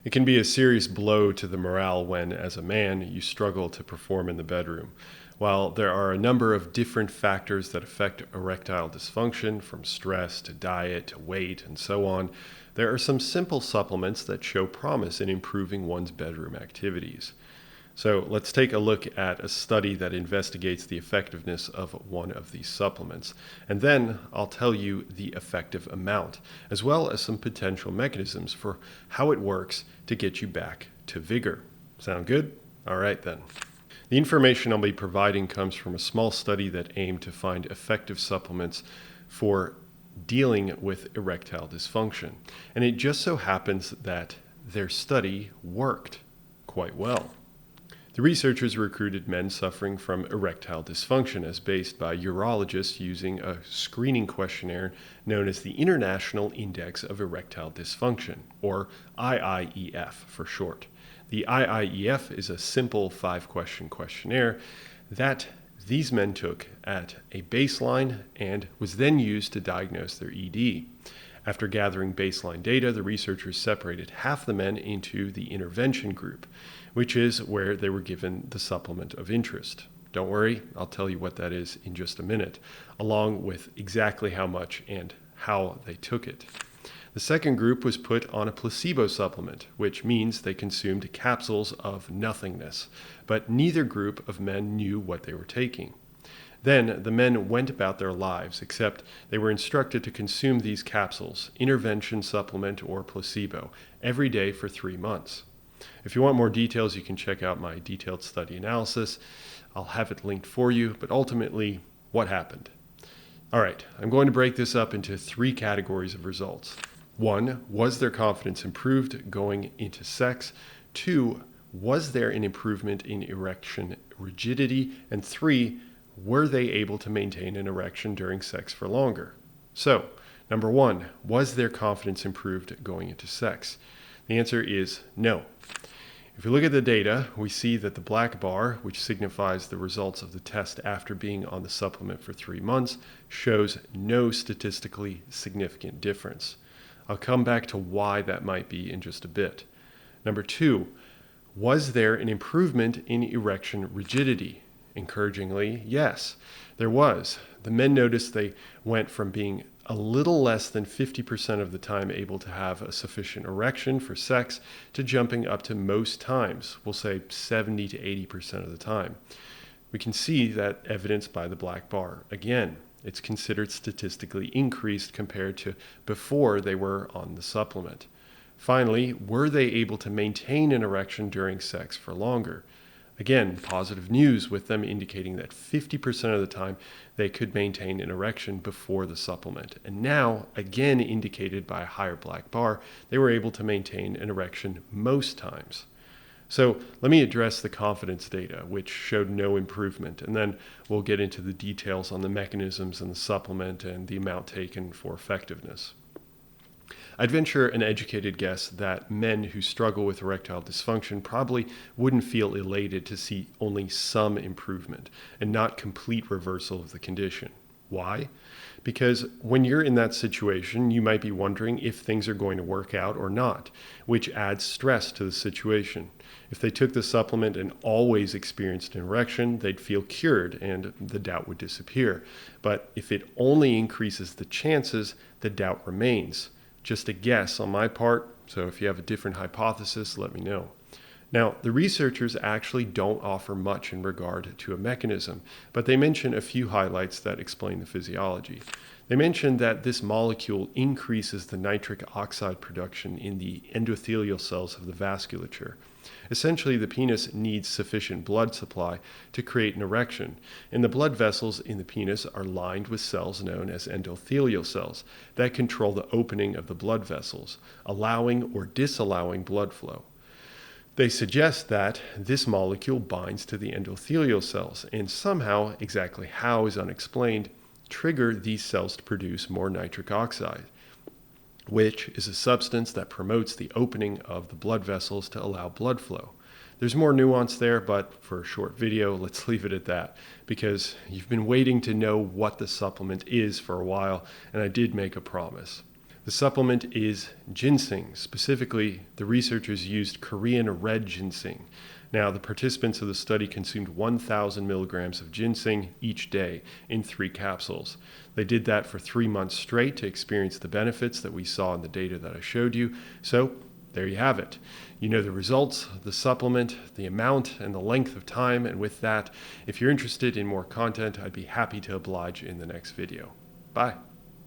It can be a serious blow to the morale when, as a man, you struggle to perform in the bedroom. While there are a number of different factors that affect erectile dysfunction, from stress to diet to weight and so on, there are some simple supplements that show promise in improving one's bedroom activities. So let's take a look at a study that investigates the effectiveness of one of these supplements. And then I'll tell you the effective amount, as well as some potential mechanisms for how it works to get you back to vigor. Sound good? All right then. The information I'll be providing comes from a small study that aimed to find effective supplements for dealing with erectile dysfunction. And it just so happens that their study worked quite well. The researchers recruited men suffering from erectile dysfunction as based by urologists using a screening questionnaire known as the International Index of Erectile Dysfunction, or IIEF for short. The IIEF is a simple 5-question questionnaire that these men took at a baseline and was then used to diagnose their ED. After gathering baseline data, the researchers separated half the men into the intervention group, which is where they were given the supplement of interest. Don't worry, I'll tell you what that is in just a minute, along with exactly how much and how they took it. The second group was put on a placebo supplement, which means they consumed capsules of nothingness, but neither group of men knew what they were taking. Then the men went about their lives, except they were instructed to consume these capsules, intervention supplement or placebo, every day for 3 months. If you want more details, you can check out my detailed study analysis. I'll have it linked for you, but ultimately, what happened? All right, I'm going to break this up into 3 categories of results. 1, was their confidence improved going into sex? 2, was there an improvement in erection rigidity? And 3, were they able to maintain an erection during sex for longer? So, number 1, was their confidence improved going into sex? The answer is no. If we look at the data, we see that the black bar, which signifies the results of the test after being on the supplement for 3 months, shows no statistically significant difference. I'll come back to why that might be in just a bit. Number 2, was there an improvement in erection rigidity? Encouragingly, yes, there was. The men noticed they went from being a little less than 50% of the time able to have a sufficient erection for sex to jumping up to most times, we'll say 70 to 80% of the time. We can see that evidenced by the black bar. Again, it's considered statistically increased compared to before they were on the supplement. Finally, were they able to maintain an erection during sex for longer? Again, positive news with them indicating that 50% of the time they could maintain an erection before the supplement. And now, again indicated by a higher black bar, they were able to maintain an erection most times. So let me address the confidence data, which showed no improvement, and then we'll get into the details on the mechanisms in the supplement and the amount taken for effectiveness. I'd venture an educated guess that men who struggle with erectile dysfunction probably wouldn't feel elated to see only some improvement and not complete reversal of the condition. Why? Because when you're in that situation, you might be wondering if things are going to work out or not, which adds stress to the situation. If they took the supplement and always experienced an erection, they'd feel cured and the doubt would disappear. But if it only increases the chances, the doubt remains. Just a guess on my part, so if you have a different hypothesis, let me know. Now, the researchers actually don't offer much in regard to a mechanism, but they mention a few highlights that explain the physiology. They mention that this molecule increases the nitric oxide production in the endothelial cells of the vasculature. Essentially, the penis needs sufficient blood supply to create an erection, and the blood vessels in the penis are lined with cells known as endothelial cells that control the opening of the blood vessels, allowing or disallowing blood flow. They suggest that this molecule binds to the endothelial cells and somehow, exactly how is unexplained, trigger these cells to produce more nitric oxide, which is a substance that promotes the opening of the blood vessels to allow blood flow. There's more nuance there, but for a short video, let's leave it at that, because you've been waiting to know what the supplement is for a while, and I did make a promise. The The supplement is ginseng. Specifically, the researchers used Korean red ginseng. Now, the participants of the study consumed 1,000 milligrams of ginseng each day in 3 capsules. They did that for 3 months straight to experience the benefits that we saw in the data that I showed you. So, there you have it. You know the results, the supplement, the amount, and the length of time. And with that, if you're interested in more content, I'd be happy to oblige in the next video. Bye.